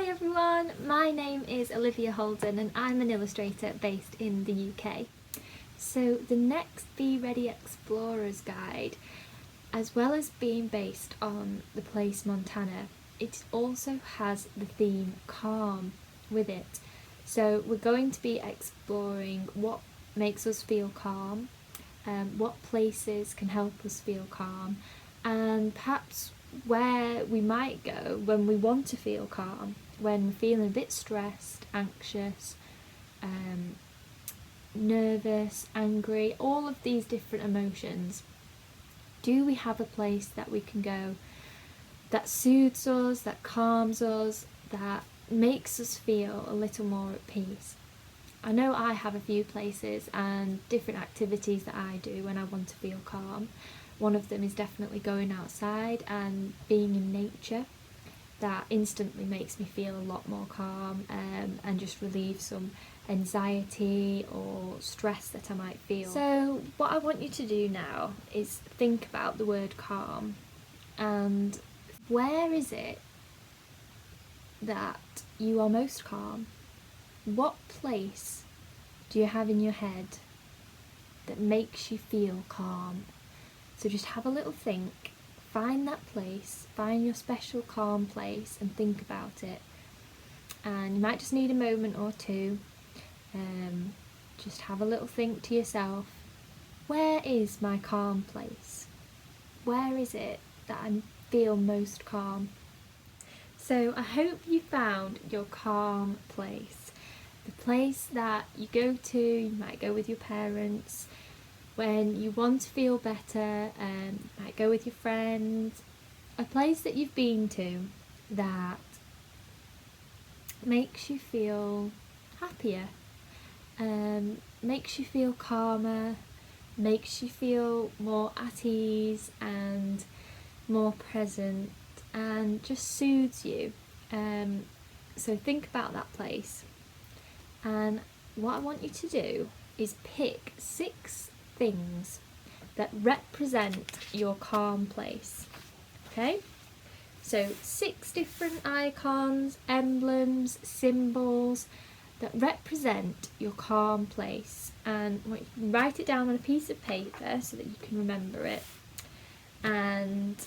everyone, my name is Olivia Holden and I'm an illustrator based in the UK. So the next Be Ready Explorers guide, as well as being based on the place Montana, it also has the theme calm with it. So we're going to be exploring what makes us feel calm, what places can help us feel calm, and perhaps where we might go when we want to feel calm, when we're feeling a bit stressed, anxious, nervous, angry, all of these different emotions. Do we have a place that we can go that soothes us, that calms us, that makes us feel a little more at peace? I know I have a few places and different activities that I do when I want to feel calm. One of them is definitely going outside and being in nature. That instantly makes me feel a lot more calm and just relieve some anxiety or stress that I might feel. So what I want you to do now is think about the word calm, and where is it that you are most calm? What place do you have in your head that makes you feel calm? So just have a little think, find that place, find your special calm place and think about it. And you might just need a moment or two. Just have a little think to yourself, where is my calm place? Where is it that I feel most calm? So I hope you found your calm place. The place that you go to, you might go with your parents, when you want to feel better, you might go with your friends, a place that you've been to that makes you feel happier, makes you feel calmer, makes you feel more at ease and more present, and just soothes you. So think about that place, and what I want you to do is pick 6 things that represent your calm place. Okay, so 6 different icons, emblems, symbols that represent your calm place, and you can write it down on a piece of paper so that you can remember it. And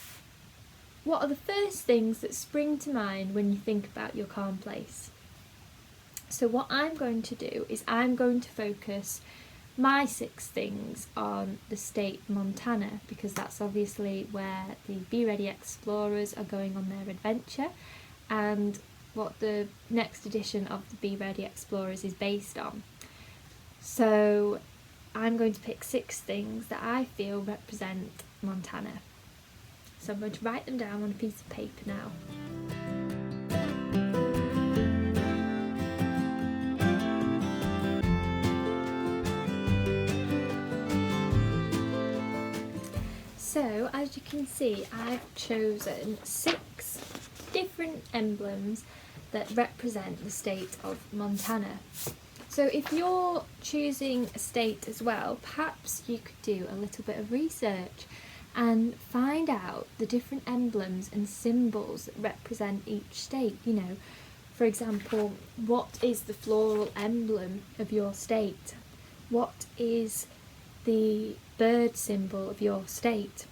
what are the first things that spring to mind when you think about your calm place? So what I'm going to do is I'm going to focus my 6 things on the state Montana, because that's obviously where the Be Ready Explorers are going on their adventure and what the next edition of the Be Ready Explorers is based on. So I'm going to pick 6 things that I feel represent Montana. So I'm going to write them down on a piece of paper now. So as you can see, I've chosen 6 different emblems that represent the state of Montana. So if you're choosing a state as well, perhaps you could do a little bit of research and find out the different emblems and symbols that represent each state. You know, for example, what is the floral emblem of your state? What is the bird symbol of your state?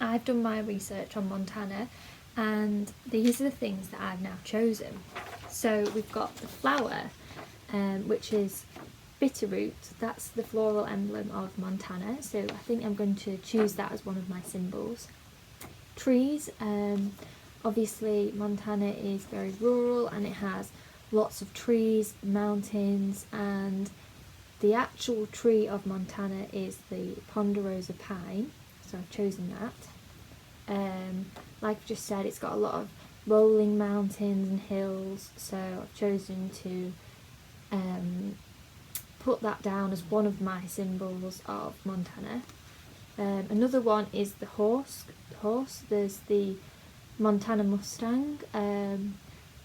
I've done my research on Montana, and these are the things that I've now chosen. So we've got the flower, which is bitterroot. That's the floral emblem of Montana, so I think I'm going to choose that as one of my symbols. Trees, obviously Montana is very rural and it has lots of trees, mountains, and the actual tree of Montana is the ponderosa pine, so I've chosen that. Like I've just said, it's got a lot of rolling mountains and hills, so I've chosen to put that down as one of my symbols of Montana. Another one is the horse. There's the Montana Mustang,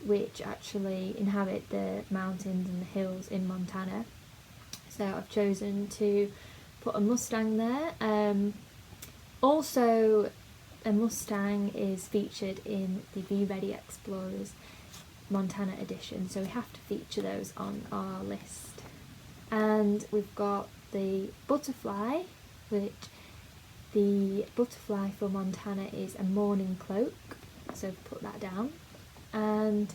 which actually inhabit the mountains and the hills in Montana. So I've chosen to put a Mustang there. Also, a Mustang is featured in the Be Ready Explorers Montana edition, so we have to feature those on our list. And we've got the butterfly, which the butterfly for Montana is a morning cloak, so put that down. And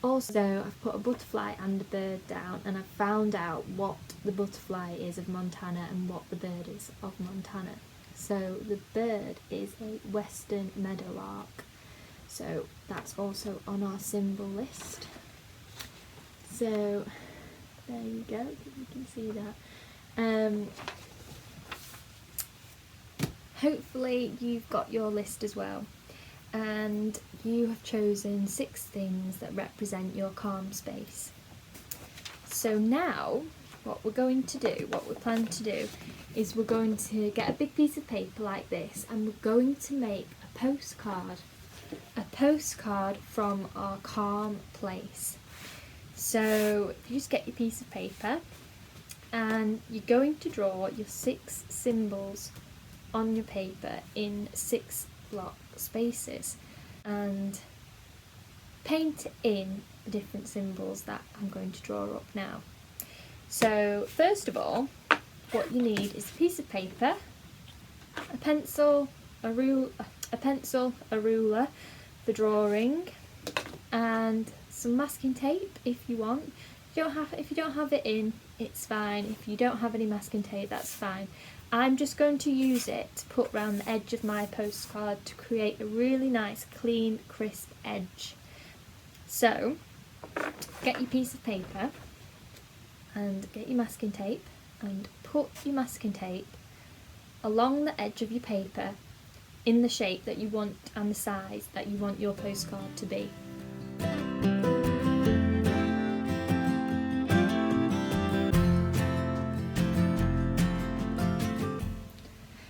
also I've put a butterfly and a bird down, and I've found out what the butterfly is of Montana and what the bird is of Montana. So the bird is a western meadowlark, so that's also on our symbol list. So there you go, you can see that. Hopefully you've got your list as well, and you have chosen 6 things that represent your calm space. So now what we plan to do is we're going to get a big piece of paper like this, and we're going to make a postcard from our calm place. So you just get your piece of paper and you're going to draw your 6 symbols on your paper in 6 block spaces and paint in the different symbols that I'm going to draw up now. So first of all, what you need is a piece of paper, a pencil, a ruler for drawing, and some masking tape if you want. If you don't have it in, it's fine. If you don't have any masking tape, that's fine. I'm just going to use it to put around the edge of my postcard to create a really nice, clean, crisp edge. So get your piece of paper and get your masking tape and put your masking tape along the edge of your paper in the shape that you want and the size that you want your postcard to be.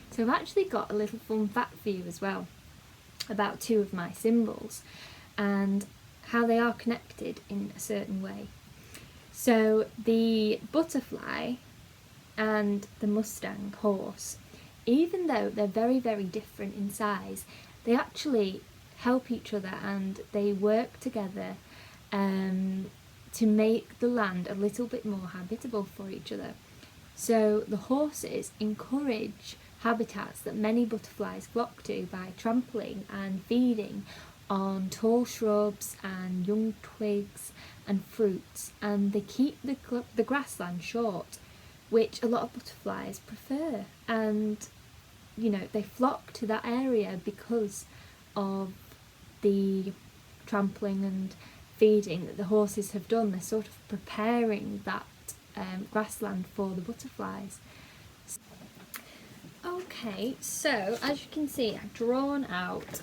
So I've actually got a little fun fact for you as well about 2 of my symbols and how they are connected in a certain way. So the butterfly and the Mustang horse, even though they're very, very different in size, they actually help each other and they work together to make the land a little bit more habitable for each other. So the horses encourage habitats that many butterflies flock to by trampling and feeding on tall shrubs and young twigs and fruits, and they keep the grassland short, which a lot of butterflies prefer, and they flock to that area because of the trampling and feeding that the horses have done. They're sort of preparing that grassland for the butterflies. Okay, so as you can see, I've drawn out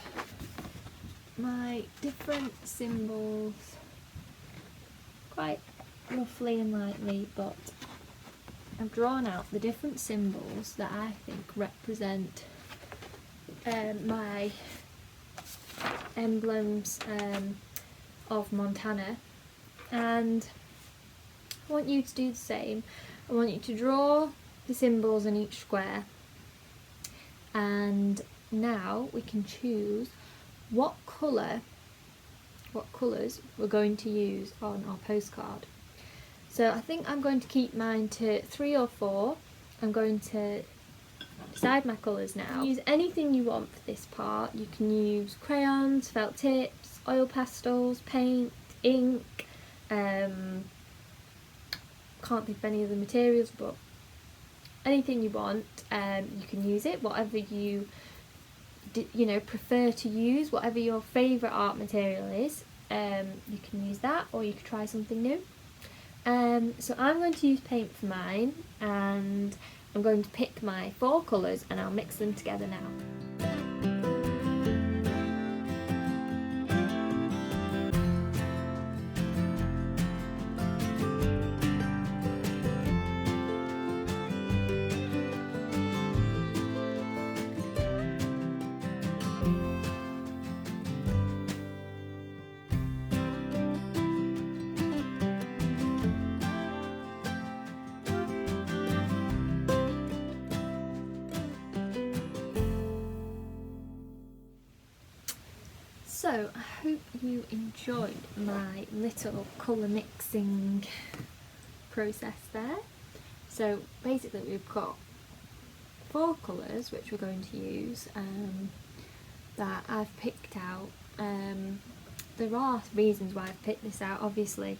my different symbols quite roughly and lightly, but I've drawn out the different symbols that I think represent my emblems of Montana, and I want you to do the same. I want you to draw the symbols in each square, and now we can choose what colours we're going to use on our postcard. So I think I'm going to keep mine to 3 or 4. I'm going to decide my colours now. You can use anything you want for this part. You can use crayons, felt tips, oil pastels, paint, ink, can't think of any other materials, but anything you want, you can use it, whatever you prefer to use, whatever your favourite art material is, you can use that, or you could try something new. So I'm going to use paint for mine, and I'm going to pick my 4 colours and I'll mix them together now. So I hope you enjoyed my little colour mixing process there. So basically we've got 4 colours which we're going to use that I've picked out. There are reasons why I've picked this out. Obviously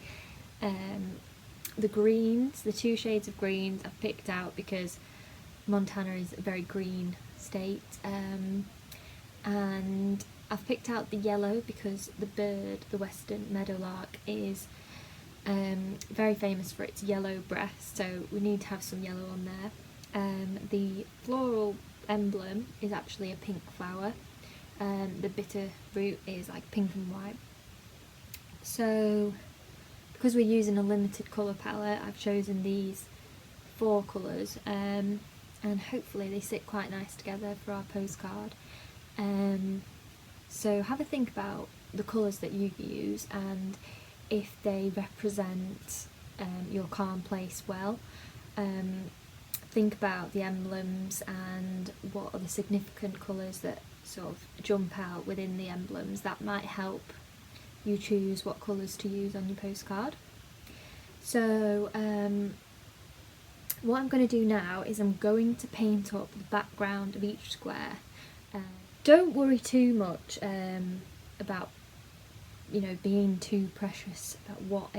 the greens, the 2 shades of greens I've picked out because Montana is a very green state, and I've picked out the yellow because the bird, the western meadowlark, is very famous for its yellow breast, so we need to have some yellow on there. The floral emblem is actually a pink flower, the bitter root is like pink and white. So because we're using a limited colour palette, I've chosen these 4 colours, and hopefully they sit quite nice together for our postcard. So have a think about the colours that you use and if they represent your calm place well. Think about the emblems and what are the significant colours that sort of jump out within the emblems. That might help you choose what colours to use on your postcard. So what I'm going to do now is I'm going to paint up the background of each square. Don't worry too much about, you know, being too precious about what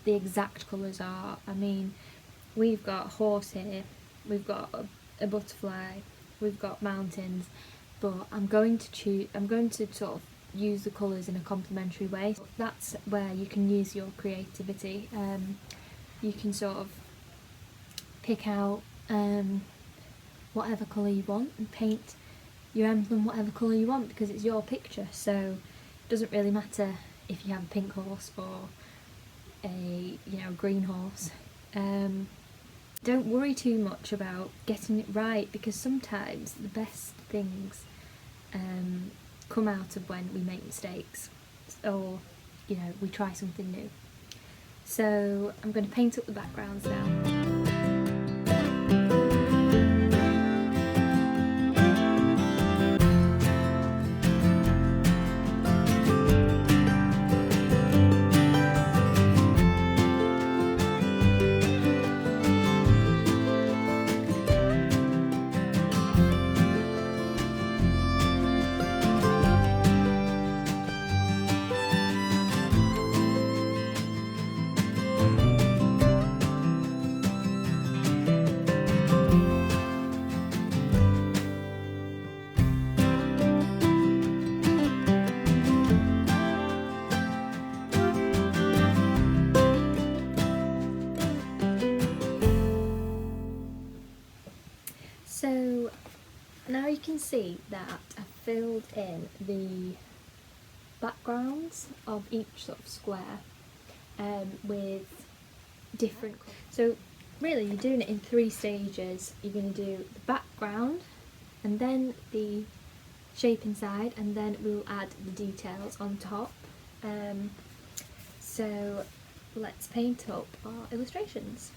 the exact colours are. I mean, we've got a horse here, we've got a butterfly, we've got mountains, but I'm going to sort of use the colours in a complementary way. That's where you can use your creativity. You can sort of pick out whatever colour you want and paint your emblem whatever colour you want because it's your picture, so it doesn't really matter if you have a pink horse or a green horse. Don't worry too much about getting it right because sometimes the best things come out of when we make mistakes or we try something new. So I'm going to paint up the backgrounds now. So now you can see that I've filled in the backgrounds of each sort of square with different colours. So really you're doing it in 3 stages. You're going to do the background and then the shape inside, and then we'll add the details on top. So let's paint up our illustrations.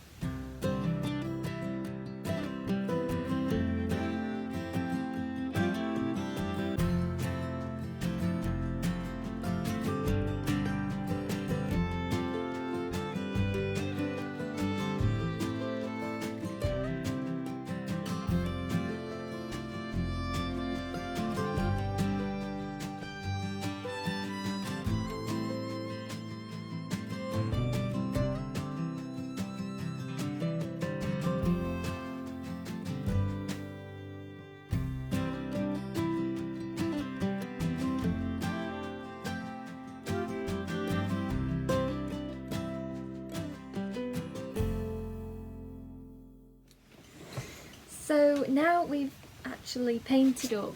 So now we've actually painted up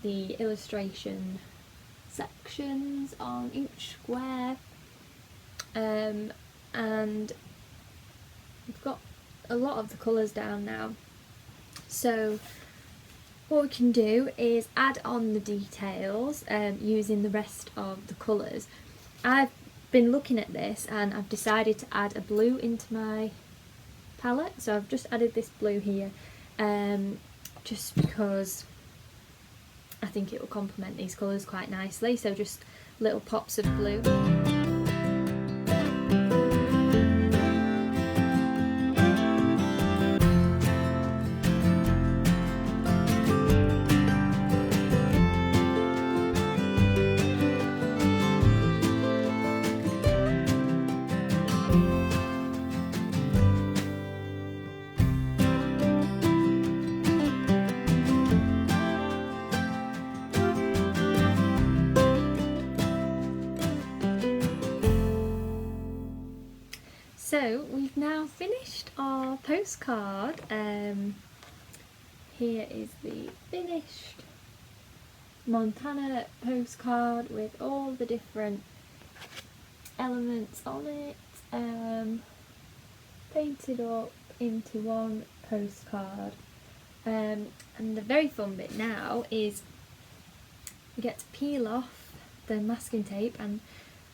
the illustration sections on each square, and we've got a lot of the colours down now. So what we can do is add on the details using the rest of the colours. I've been looking at this and I've decided to add a blue into my palette, so I've just added this blue here just because I think it will complement these colours quite nicely, so just little pops of blue. So we've now finished our postcard. Here is the finished Montana postcard with all the different elements on it, painted up into one postcard. And the very fun bit now is we get to peel off the masking tape, and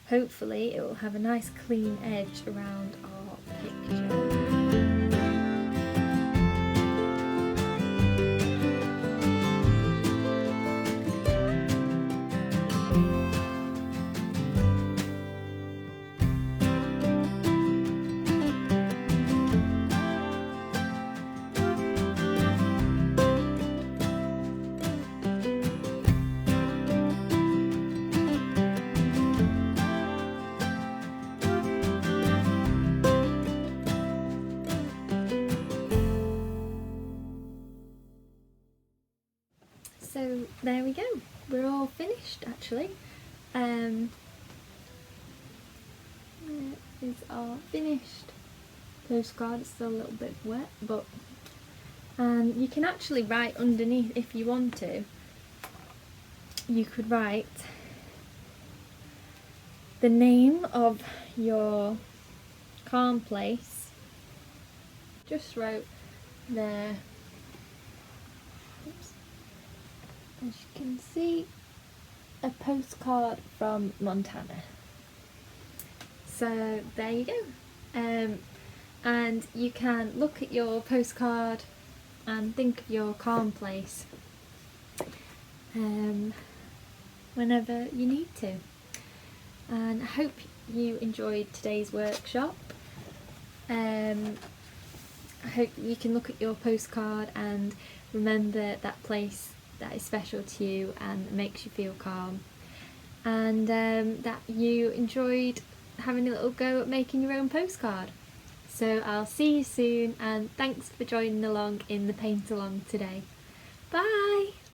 hopefully it will have a nice clean edge around our picture. So there we go, we're all finished actually. There is our finished postcard. It's still a little bit wet, but you can actually write underneath if you want to. You could write the name of your calm place. Just wrote there. Oops. As you can see, a postcard from Montana. So there you go. And you can look at your postcard and think of your calm place whenever you need to. And I hope you enjoyed today's workshop. I hope you can look at your postcard and remember that place that is special to you and makes you feel calm, and that you enjoyed having a little go at making your own postcard. So I'll see you soon, and thanks for joining along in the paint along today. Bye!